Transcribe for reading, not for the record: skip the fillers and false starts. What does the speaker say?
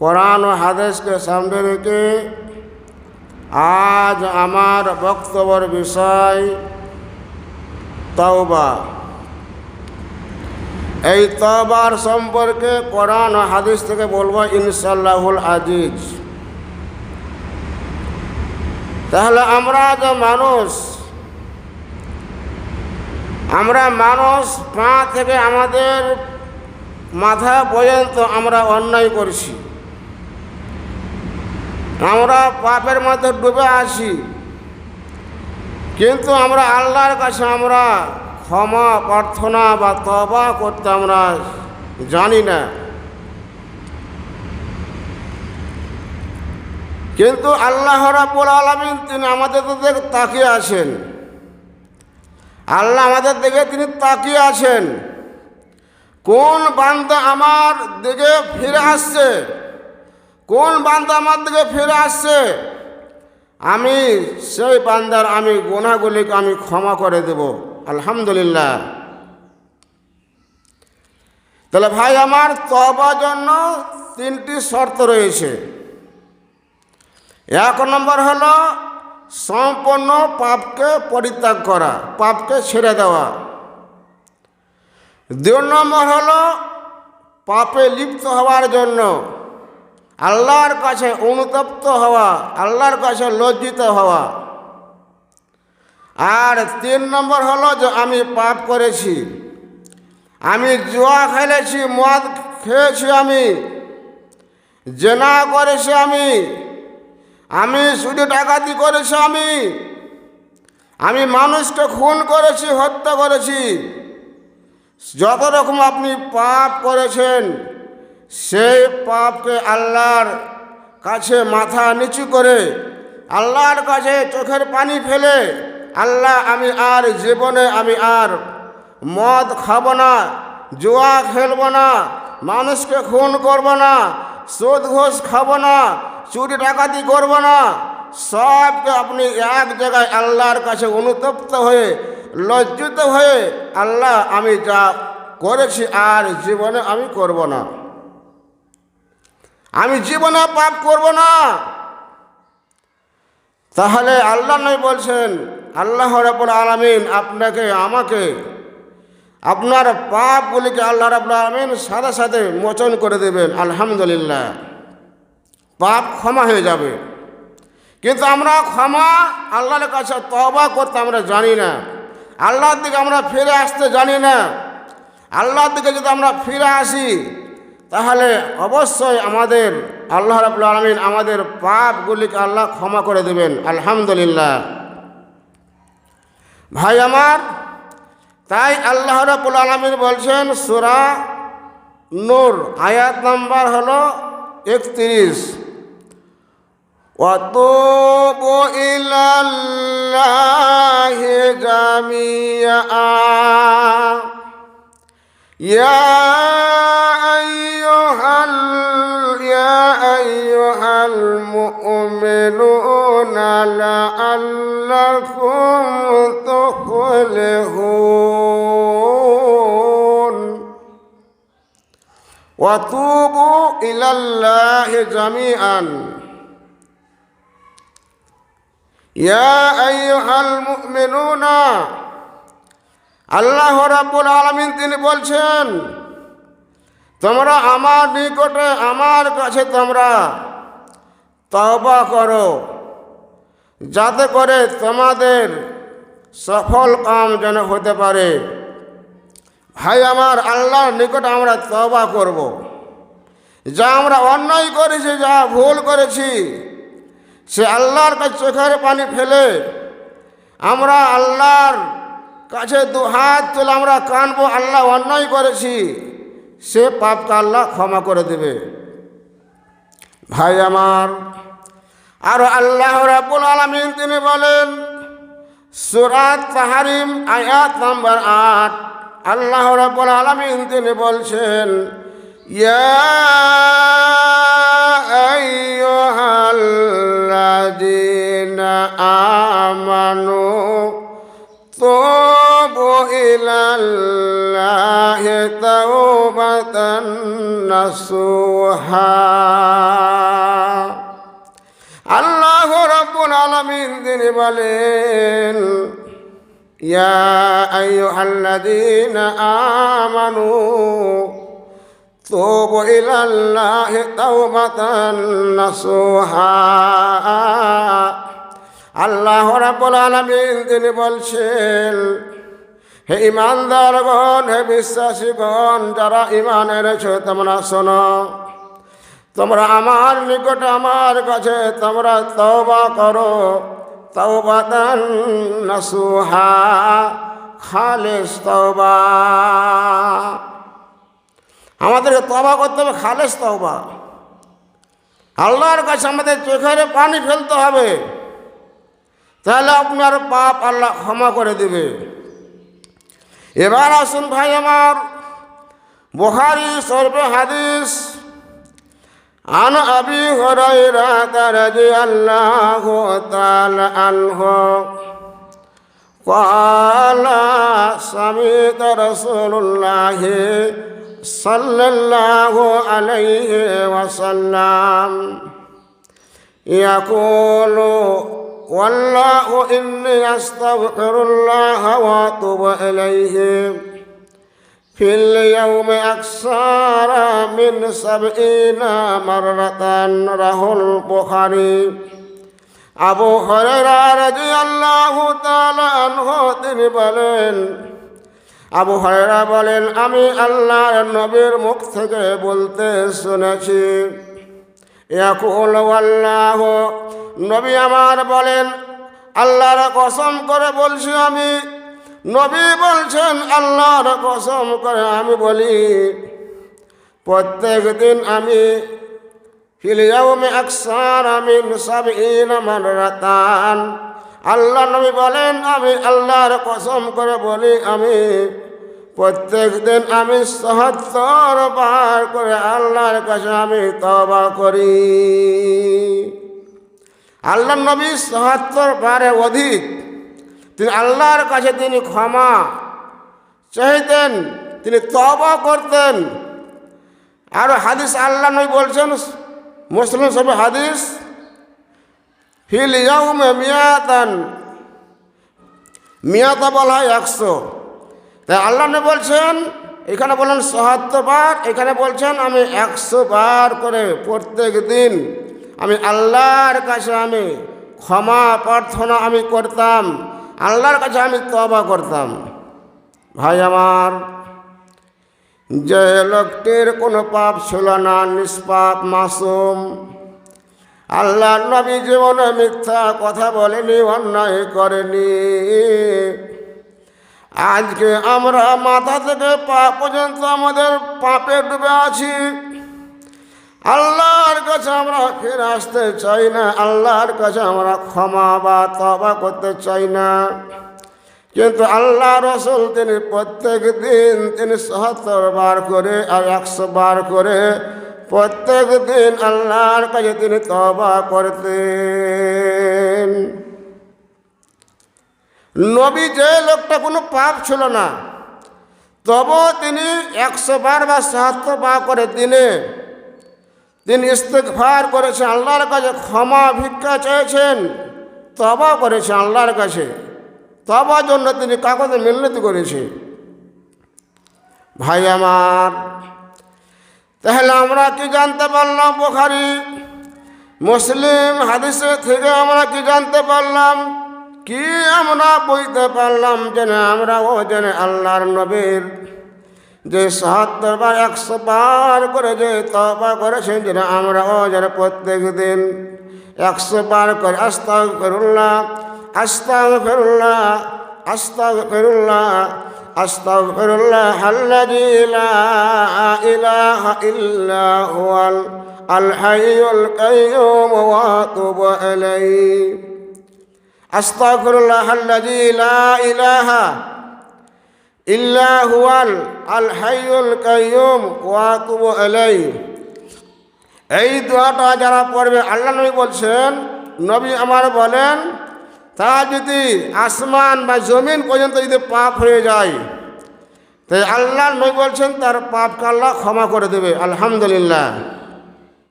কোরআন ও হাদিসকে সামনে রেখে আজ আমার বক্তব্যের বিষয় তওবা। এই তওবার সম্পর্কে কোরআন ও হাদিস থেকে বলবো ইনশাআল্লাহুল আজিজ। তাহলে আমরা যে মানুষ পা থেকে আমাদের মাথা পর্যন্ত আমরা অন্যায় করছি, আমরা পাপের মধ্যে ডুবে আছি, কিন্তু আমরা আল্লাহর কাছে আমরা ক্ষমা প্রার্থনা বা তওবা করতে আমরা জানি না। কিন্তু আল্লাহ রাব্বুল আলামিন তিনি আমাদের দিকে তাকিয়ে আছেন। আল্লাহ আমাদের দিকে তিনি তাকিয়ে আছেন, কোন বান্দা আমার দিকে ফিরে আসছে, কোন বান্দা আমার দিকে ফিরে আসছে, আমি সেই বান্দার আমি গুনাহগুলিকে আমি ক্ষমা করে দেব। আলহামদুলিল্লাহ। তাহলে ভাই আমার, তওবার জন্য তিনটি শর্ত রয়েছে। এক নম্বর হলো সম্পূর্ণ পাপকে পরিত্যাগ করা, পাপকে ছেড়ে দেওয়া। দুই নম্বর হলো পাপে লিপ্ত হওয়ার জন্য আল্লাহর কাছে অনুতপ্ত হওয়া, আল্লাহর কাছে লজ্জিত হওয়া। আর তিন নম্বর হলো যে আমি পাপ করেছি, আমি জুয়া খেলেছি, মদ খেয়েছি, আমি জেনা করেছি, আমি সুদে ডাকাতি করেছি, আমি মানুষকে খুন করেছি, হত্যা করেছি। যত রকম আপনি পাপ করেছেন, সেই পাপকে আল্লাহর কাছে মাথা নিচু করে, আল্লাহর কাছে চোখের পানি ফেলে, আল্লাহ আমি আর জীবনে আমি আর মদ খাবো না, জুয়া খেলবো না, মানুষকে খুন করব না, সুদ ঘুষ খাবো না, চুরি ডাকাতি করব না, সবকে আপনি এক জায়গায় আল্লাহর কাছে অনুতপ্ত হয়ে লজ্জিত হয়ে, আল্লাহ আমি যা করেছি আর জীবনে আমি করব না, আমি জীবনে পাপ করব না। তাহলে আল্লাহ নবী বলছেন, আল্লাহ রাব্বুল আলামিন আপনাকে আমাকে আপনার পাপগুলিকে আল্লাহ রাব্বুল আলামিন সাথে সাথে মোচন করে দেবেন। আলহামদুলিল্লাহ, পাপ ক্ষমা হয়ে যাবে। কিন্তু আমরা ক্ষমা আল্লাহর কাছে তওবা করতে আমরা জানি না, আল্লাহর দিকে আমরা ফিরে আসতে জানি না। আল্লাহর দিকে যদি আমরা ফিরে আসি, তাহলে অবশ্যই আমাদের আল্লাহ রাব্বুল আলামিন আমাদের পাপগুলিকে আল্লাহ ক্ষমা করে দেবেন। আলহামদুলিল্লাহ। ভাই আমার, তাই আল্লাহ রাব্বুল আলামিন বলছেন সূরা নূর আয়াত নাম্বার হলো 31, ওয়াতুবু ইলাল্লাহি জামিআ ইয়া আইয়ুহাল মুমিনুনা লাআল্লাকুম তুফলিহুন। ওয়াতুবু ইলাল্লাহি জামিআন ইয়া আইয়ুহাল মুমিনুনা। আল্লাহ রাব্বুল আলামিন তিনি বলছেন, তোমরা আমার নিকটে আমার কাছে তোমরা তওবা করো, যাতে করে তোমাদের সফল কাম যেন হতে পারে। ভাই আমার, আল্লাহর নিকটে আমরা তওবা করব। যা আমরা অন্যায় করেছি, যা ভুল করেছি, সে আল্লাহর কাছে চোখের পানি ফেলে আমরা আল্লাহর কাছে দুহাত তুলে আমরা কাঁদবো, আল্লাহ অন্যায় করেছি, সে পাপকে আল্লাহ ক্ষমা করে দেবে। ভাই আমার, আর আল্লাহ রাব্বুল আলামিন তিনি বলেন সূরা তাহরিম আয়াত নাম্বার 8, আল্লাহ রাব্বুল আলামিন তিনি বলছেন, ইয়া আইয়ুহাল্লাযীনা আমানু তুবু ইলাল্লাহি তাওবাতান নাসুহা। তিনি বলেন, ইয়া আইয়ুহাল্লাযীনা আমানু তুবু ইলাল্লাহি তাওবাতান নাসুহা। আল্লাহ রাব্বুল আলামিন তিনি বলছেন, হে ঈমানদারগণ, হে বিশ্বাসীগণ, যারা ঈমান এনেছো তোমরা শোনো, তোমরা আমার নিকটে আমার কাছে তোমরা তওবা করো, তাওবাতান নাসুহা, খালেস তওবা। আমাদেরকে তওবা করতে হবে, খালেস তওবা। আল্লাহর কাছে আমাদের চোখের পানি ফেলতে হবে, তাহলে আপনার পাপ আল্লাহ ক্ষমা করে দেবে। এবার আসুন ভাই আমার, বুখারী শরীফে হাদিস, আন আবি হুরায়রা রাদিয়াল্লাহু তাআলা আনহু قال سمعت رسول الله صلى الله عليه وسلم يقول والله إني أستغفر الله وأتوب إليه في اليوم أكثر من 70 مرة رواه البخاري। আবু হুরায়রা রাদিয়াল্লাহু তাআলা আনহু তিনি বলেন, আবু হুরায়রা বলেন, আমি আল্লাহর নবীর মুখ থেকে বলতে শুনেছি, ইয়াকুল ওয়াল্লাহু, নবী আমার বলেন, আল্লাহর কসম করে বলছি আমি, নবী বলছেন আল্লাহর কসম করে আমি বলি, প্রত্যেক দিন আমি ফিল ইয়াউমি আকসারা মিন 70 মাররাতান, আল্লাহ নবী বলেন আমি আল্লাহর কসম করে বলি, আমি প্রত্যেক দিন আমি ৭০ বার করে আল্লাহর কাছে আমি তওবা করি। আল্লাহ নবী ৭০ বারে অধিক তিনি আল্লাহর কাছে তিনি ক্ষমা চাইতেন, তিনি তওবা করতেন। আর হাদিস আল্লাহ নবী বলছেন, মুসলিম শরীফ হাদিস, ফিল ইয়াউমে মিয়াতান, মিয়াতা বলা হয় ১০০, তাই আল্লাহ নবী বলছেন, এখানে বলেন ৭০ বার, এখানে বলছেন আমি ১০০ বার করে প্রত্যেক দিন আমি আল্লাহর কাছে আমি ক্ষমা প্রার্থনা আমি করতাম, আল্লাহর কাছে আমি তওবা করতাম। ভাই আমার, যে লোকটির কোনো পাপ ছিল না, নিষ্পাপ মাসুম, আল্লাহ নবী জীবনে মিথ্যা কথা বলেনি, অন্যায় করেনি, আজকে আমরা মাথা থেকে পা পর্যন্ত আমাদের পাপে ডুবে আছি। আল্লাহর কাছে আমরা ফিরে আসতে চাই না, আল্লাহর কাছে আমরা ক্ষমা বা তওবা করতে চাই না। কিন্তু আল্লাহ রসুল তিনি প্রত্যেক দিন তিনি ৭০ বার করে আর ১০০ বার করে প্রত্যেক দিন আল্লাহর কাছে তিনি তওবা করতেন। নবী যে লোকটা কোনো পাপ ছিল না, তবুও তিনি ১০০ বার বা ৭০ বার করে দিনে তিনি ইস্তেগফার করেছেন, আল্লাহর কাছে ক্ষমা ভিক্ষা চেয়েছেন, তওবা করেছেন আল্লাহর কাছে, তওবার জন্য তিনি কাগজে মিন্নতি করেছে। ভাই আমার, তাহলে আমরা কি জানতে পারলাম? বুখারী মুসলিম হাদিসে থেকে আমরা কি জানতে পারলাম? কি আমরা বুঝতে পারলাম? যেন আমরাও যেন আল্লাহর নবীর যে ৭০ বার ১০০ বার করে যে তওবা করেছেন, যেন আমরাও যেন প্রত্যেক দিন ১০০ বার করে আস্তাগফিরুল্লাহ আস্তাগফিরুল্লাহ আস্তাগফিরুল্লাহ আস্তাগফিরুল্লাহ আল্লাযী লা ইলাহা ইল্লা হুয়াল আল হাইয়ুল কাইয়্যুম ওয়া আতুবু ইলাইহি। আস্তাগফিরুল্লাহ আল্লাযী লা ইলাহা ইল্লা হুয়াল আল হাইয়ুল কাইয়্যুম ওয়া আতুবু ইলাইহি। এই দোয়াটা যারা পড়বে, আল্লাহ নবী বলছেন, নবী আমার বলেন, তা যদি আসমান বা জমিন পর্যন্ত যদি পাপ হয়ে যায়, তাই আল্লাহ নবী বলছেন তার পাপকে আল্লাহ ক্ষমা করে দেবে। আলহামদুলিল্লাহ।